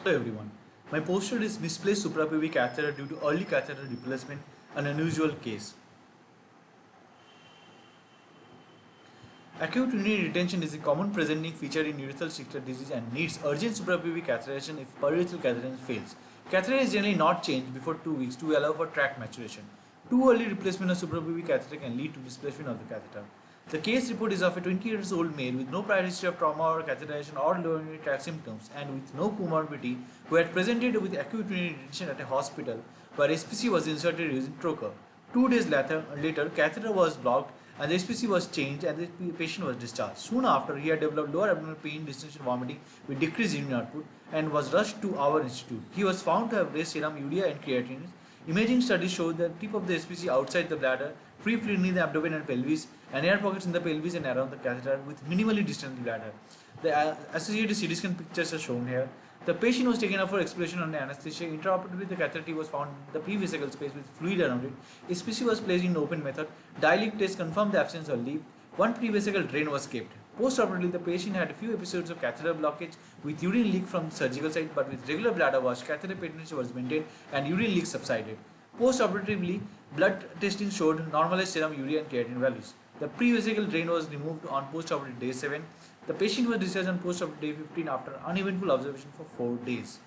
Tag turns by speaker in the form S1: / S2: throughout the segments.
S1: Hello everyone. My poster is misplaced suprapubic catheter due to early catheter replacement, an unusual case. Acute urinary retention is a common presenting feature in urethral stricture disease and needs urgent suprapubic catheterization if periurethral catheterization fails. Catheter is generally not changed before 2 weeks to allow for tract maturation. Too early replacement of suprapubic catheter can lead to displacement of the catheter. The case report is of a 20 years old male with no prior history of trauma or catheterization or lower urinary tract symptoms and with no comorbidity who had presented with acute urinary retention at a hospital where SPC was inserted using trocar. 2 days later, catheter was blocked and the SPC was changed and the patient was discharged. Soon after, he had developed lower abdominal pain, distension, vomiting with decreased urine output and was rushed to our institute. He was found to have raised serum urea and creatinine. Imaging studies showed the tip of the SPC outside the bladder, free fluid in the abdomen and pelvis, and air pockets in the pelvis and around the catheter with minimally distant bladder. The associated CT scan pictures are shown here. The patient was taken up for exploration under anesthesia. Intraoperatively, the catheter was found in the pre-vesical space with fluid around it. SPC was placed in open method. Dye leak test confirmed the absence of leak. One pre-vesical drain was kept. Post-operatively, the patient had a few episodes of catheter blockage with urine leak from the surgical site, but with regular bladder wash, catheter patency was maintained and urine leak subsided. Post-operatively, blood testing showed normalized serum urea and creatinine values. The pre-vesical drain was removed on post-operative day 7. The patient was discharged on post-operative day 15 after uneventful observation for 4 days.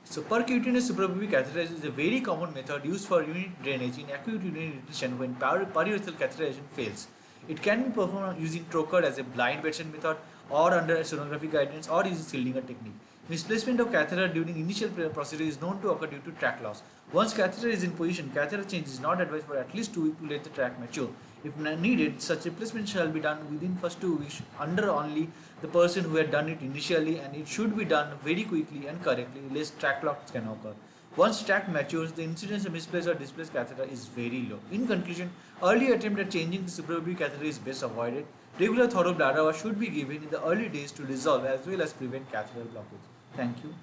S1: So percutaneous suprapubic catheterization is a very common method used for urinary drainage in acute urinary retention when periurethral catheterization fails. It can be performed using trocar as a blind bedside method or under sonography guidance or using Sildinger technique. Misplacement of catheter during initial procedure is known to occur due to tract loss. Once catheter is in position, catheter change is not advised for at least 2 weeks to let the tract mature. If needed, such replacement shall be done within first 2 weeks under only the person who had done it initially, and it should be done very quickly and correctly lest tract loss can occur. Once tract matures, the incidence of misplaced or displaced catheter is very low. In conclusion, early attempt at changing the suprapubic catheter is best avoided. Regular thorough bladder wash should be given in the early days to resolve as well as prevent catheter blockage. Thank you.